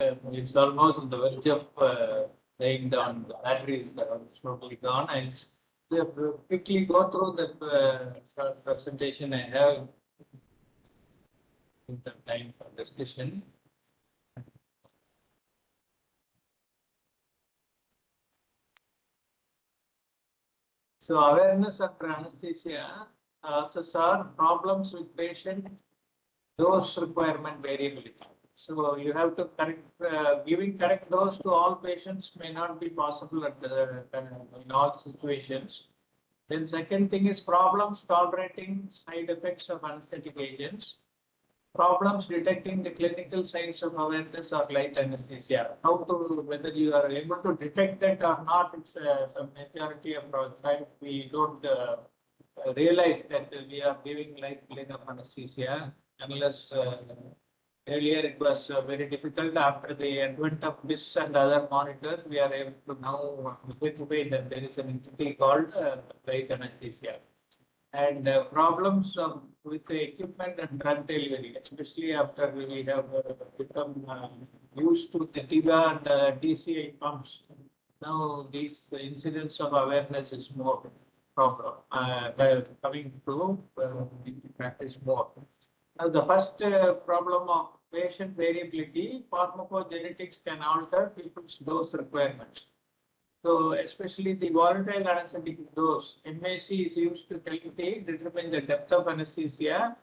it's almost on the verge of laying down. The battery is totally gone. And quickly go through the presentation I have in the time for discussion. So awareness after anesthesia assess are problems with patient dose requirement variability. So you have to correct, giving correct dose to all patients may not be possible at in all situations. Then second thing is problems tolerating side effects of anesthetic agents. Problems detecting the clinical signs of awareness or light anesthesia. How to, whether you are able to detect that or not, it's some majority of our time we don't realize that we are giving light plane of anesthesia unless earlier it was very difficult. After the advent of BIS and other monitors, we are able to now identify that there is an entity called light anesthesia. And problems with the equipment and drug delivery, especially after we have become used to the TIGA and DCI pumps. Now these incidents of awareness is more problem coming to practice more. Now the first problem of patient variability, pharmacogenetics can alter people's dose requirements. So especially the volatile anesthetic dose, MAC is used to determine the depth of anesthesia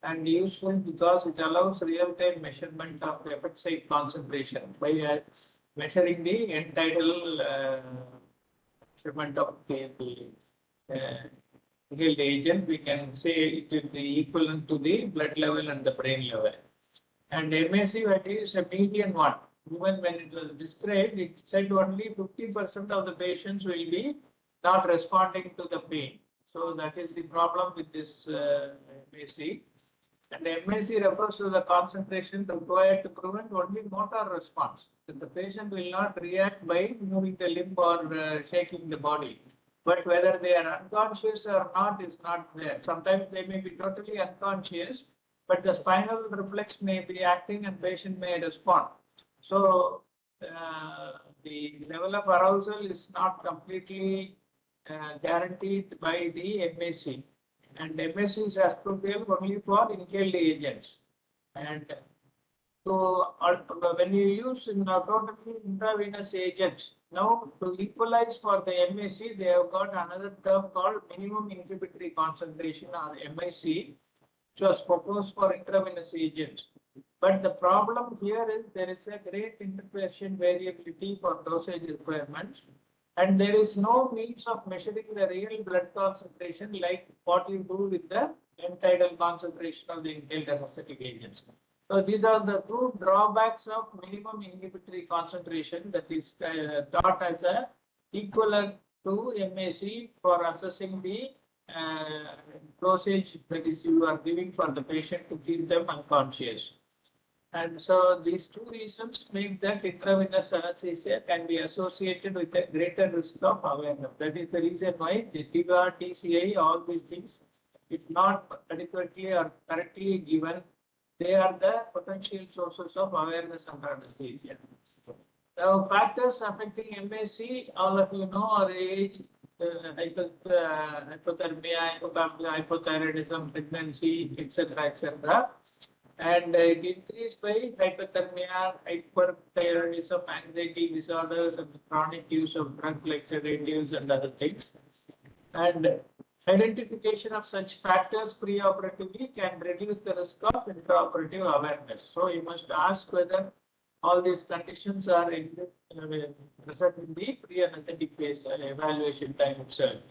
and useful because it allows real-time measurement of effect site concentration by measuring the end-tidal measurement of the inhaled agent. We can say it is the equivalent to the blood level and the brain level. And MAC value is a median one. Even when it was described, it said only 50% of the patients will be not responding to the pain. So that is the problem with this MAC. And MAC refers to the concentration required to prevent only motor response. That the patient will not react by moving the limb or shaking the body. But whether they are unconscious or not is not there. Sometimes they may be totally unconscious, but the spinal reflex may be acting and patient may respond. So the level of arousal is not completely guaranteed by the MAC, and MAC is applicable only for inhaled agents. And so when you use totally intravenous agents, now to equalize for the MAC, they have got another term called minimum inhibitory concentration or MIC, which was proposed for intravenous agents. But the problem here is there is a great interpolation variability for dosage requirements, and there is no means of measuring the real blood concentration like what you do with the end-tidal concentration of the inhaled anesthetic agents. So these are the two drawbacks of minimum inhibitory concentration that is thought as a equivalent to MAC for assessing the dosage that is you are giving for the patient to keep them unconscious. And so these two reasons make that intravenous anesthesia can be associated with a greater risk of awareness. That is the reason why the TIGA, TCI, all these things, if not adequately or correctly given, they are the potential sources of awareness under anesthesia. Now, factors affecting MAC, all of you know, are age, hypothermia, hypothyroidism, pregnancy, etc., etc. And it increased by hypothermia, hyperthyroidism, anxiety disorders, and chronic use of drugs like sedatives and other things. And identification of such factors preoperatively can reduce the risk of intraoperative awareness. So you must ask whether all these conditions are present in the pre-anesthetic phase evaluation time itself.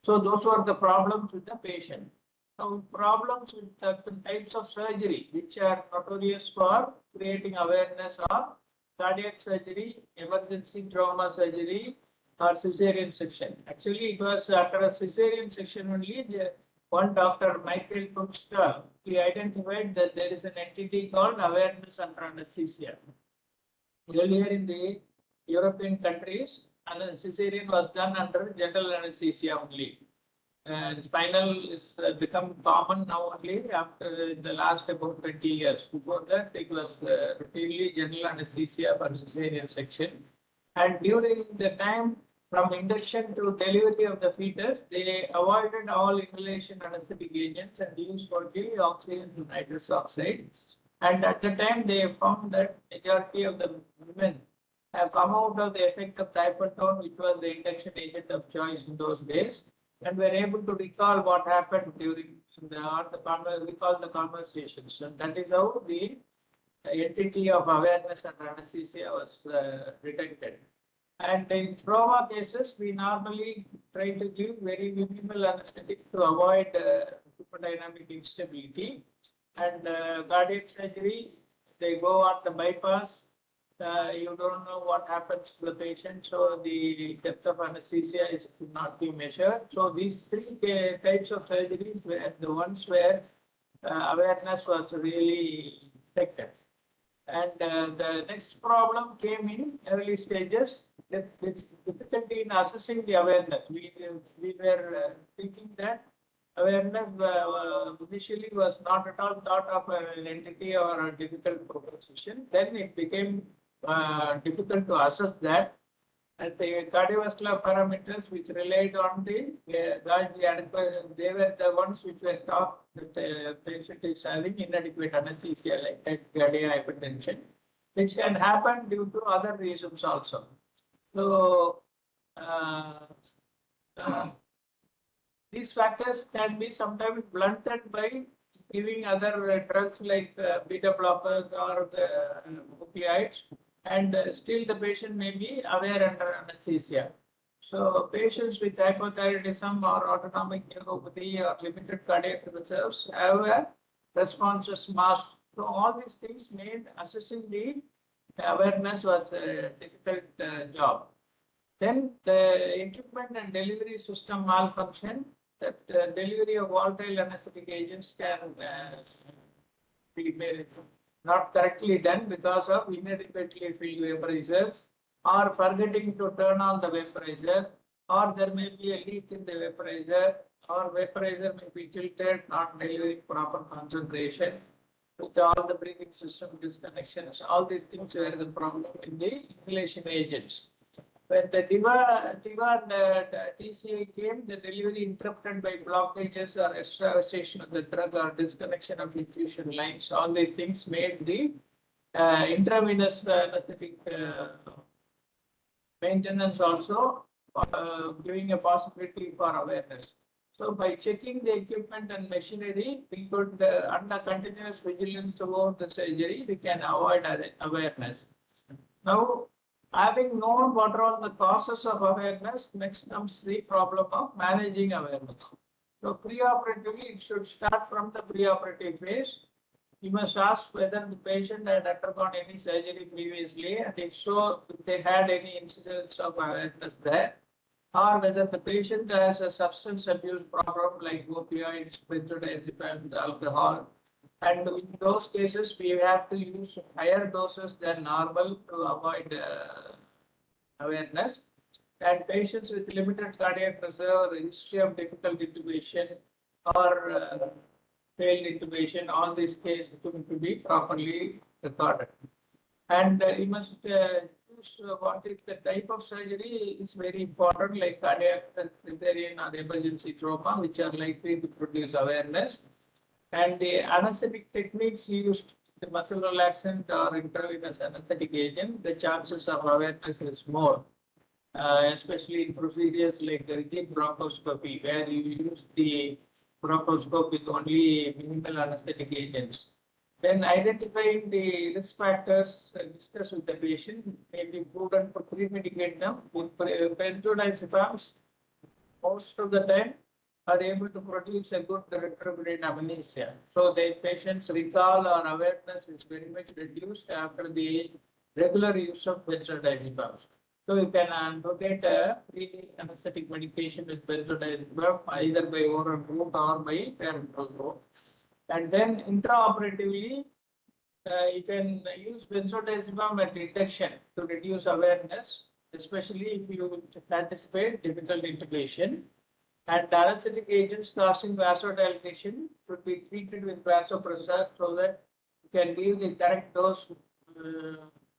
So those were the problems with the patient. Now, problems with certain types of surgery, which are notorious for creating awareness, are cardiac surgery, emergency trauma surgery, or cesarean section. Actually, it was after a cesarean section only, one Dr. Michael Tunstall, he identified that there is an entity called awareness under anesthesia. Earlier in the European countries, cesarean was done under general anesthesia only. spinal is become common now only after the last about 20 years. Before that, it was routinely general anesthesia for cesarean section. And during the time from induction to delivery of the fetus, they avoided all inhalation anesthetic agents and used only oxygen to nitrous oxide. And at the time, they found that majority of the women have come out of the effect of thiopentone, which was the induction agent of choice in those days, and were able to recall what happened during recall the conversations. And that is how the entity of awareness and anesthesia was detected. And in trauma cases, we normally try to give very minimal anesthetic to avoid hemodynamic instability. And cardiac surgery, they go on the bypass. You don't know what happens to the patient, so the depth of anesthesia is not be measured. So these three types of surgeries were the ones where awareness was really detected. And the next problem came in early stages. It's difficulty in assessing the awareness. We were thinking that awareness initially was not at all thought of an entity or a difficult proposition. Then it became difficult to assess that. And the cardiovascular parameters which relied on the they were the ones which were thought that the patient is having inadequate anesthesia, like cardiac hypertension, which can happen due to other reasons also. So these factors can be sometimes blunted by giving other drugs like beta blockers or the opioids, and still the patient may be aware under anesthesia. So patients with hypothyroidism or autonomic neuropathy or limited cardiac reserves have a responses masked. So all these things made assessing the awareness was a difficult job. Then the equipment and delivery system malfunction, that delivery of volatile anesthetic agents can be not correctly done because of inadequately filled vaporizers, or forgetting to turn on the vaporizer, or there may be a leak in the vaporizer, or vaporizer may be tilted, not delivering proper concentration, with all the breathing system disconnections. All these things were the problem in the inhalation agents. When the DIVA and TCA came, the delivery interrupted by blockages or extravasation of the drug or disconnection of infusion lines. All these things made the intravenous anesthetic maintenance also giving a possibility for awareness. So by checking the equipment and machinery, we could, under continuous vigilance throughout the surgery, we can avoid awareness. Now, having known what are all the causes of awareness, next comes the problem of managing awareness. So preoperatively, it should start from the preoperative phase. You must ask whether the patient had undergone any surgery previously, and if so, if they had any incidents of awareness there, or whether the patient has a substance abuse problem like opioids, benzodiazepines, alcohol. And in those cases, we have to use higher doses than normal to avoid awareness. And patients with limited cardiac reserve, history of difficult intubation or failed intubation, all these cases going to be properly recorded. And you must choose what is the type of surgery is very important, like cardiac, cesarean or emergency trauma, which are likely to produce awareness. And the anesthetic techniques used, the muscle relaxant or intravenous anesthetic agent, the chances of awareness is more, especially in procedures like rigid bronchoscopy, where you use the bronchoscope with only minimal anesthetic agents. Then identifying the risk factors, discuss with the patient, may be prudent to pre-medicate them with benzodiazepines. Most of the time, are able to produce a good retrograde amnesia. So the patient's recall or awareness is very much reduced after the regular use of benzodiazepines. So you can advocate a pre-anesthetic medication with benzodiazepine either by oral route or by parenteral route. And then intraoperatively, you can use benzodiazepine at detection to reduce awareness, especially if you anticipate difficult intubation. And anesthetic agents causing vasodilatation should be treated with vasopressor so that you can give the correct dose,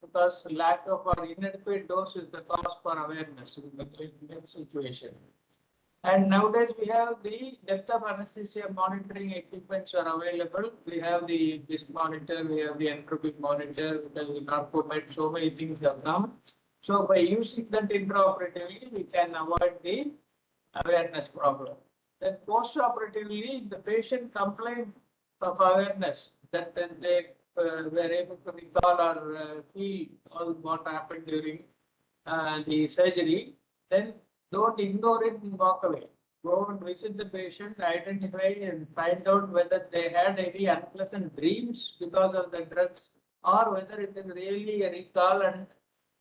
because lack of or inadequate dose is the cause for awareness in that situation. And nowadays we have the depth of anesthesia monitoring equipments are available. We have the this monitor, we have the entropic monitor, we have the narcomet, so many things have come. So by using that intraoperatively, we can avoid the awareness problem. Then post-operatively, the patient complained of awareness that they were able to recall or feel all what happened during the surgery. Then don't ignore it and walk away. Go and visit the patient, identify and find out whether they had any unpleasant dreams because of the drugs or whether it is really a recall and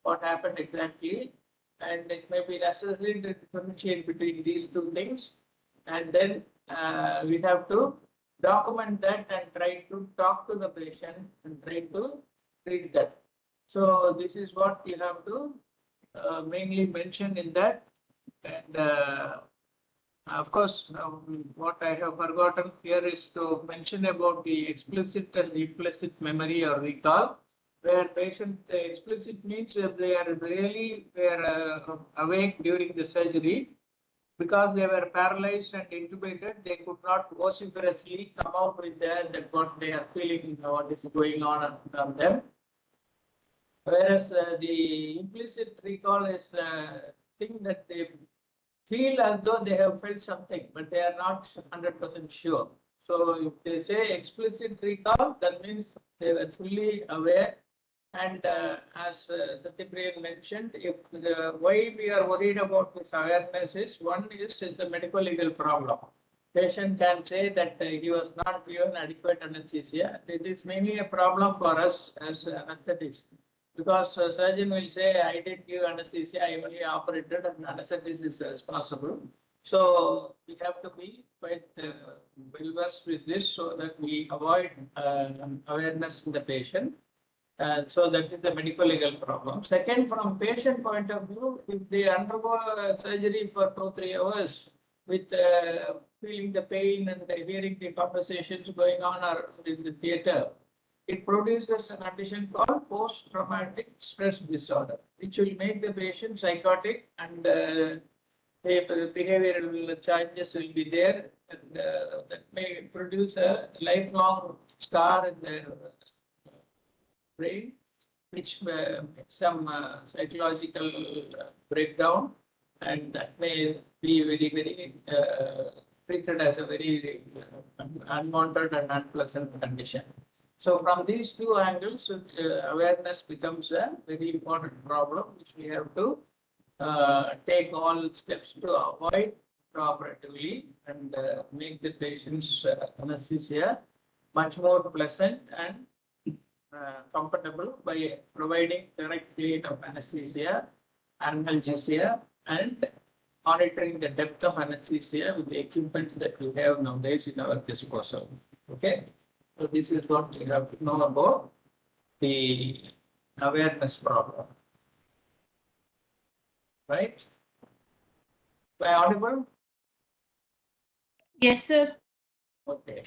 what happened exactly. And it may be necessary to differentiate between these two things. And then we have to document that and try to talk to the patient and try to treat that. So this is what you have to mainly mention in that. And of course, what I have forgotten here is to mention about the explicit and implicit memory or recall, where patient explicit means they are really awake during the surgery. Because they were paralyzed and intubated, they could not vociferously come out with that what they are feeling, what is going on them. Whereas the implicit recall is a thing that they feel as though they have felt something, but they are not 100% sure. So if they say explicit recall, that means they were fully aware. And as Satyapriya mentioned, if why we are worried about this awareness is, one is it's a medical legal problem. Patient can say that he was not given adequate anesthesia. It is mainly a problem for us as anesthetists, because surgeon will say, I did give anesthesia, I only operated, and anesthetist is responsible. So we have to be quite well versed with this so that we avoid awareness in the patient. So that is the medical legal problem. Second, from patient point of view, if they undergo surgery for 2-3 hours with feeling the pain and hearing the conversations going on or in the theater, it produces a condition called post-traumatic stress disorder, which will make the patient psychotic, and behavioral changes will be there, and that may produce a lifelong scar in their brain, which makes some psychological breakdown, and that may be very treated as a very unwanted and unpleasant condition. So from these two angles, awareness becomes a very important problem, which we have to take all steps to avoid operatively and make the patient's anesthesia much more pleasant and comfortable by providing correct plane of anesthesia, analgesia, and monitoring the depth of anesthesia with the equipment that we have nowadays in our disposal. Okay, so this is what you have to know about the awareness problem. Right? Am I audible? Yes, sir. Okay.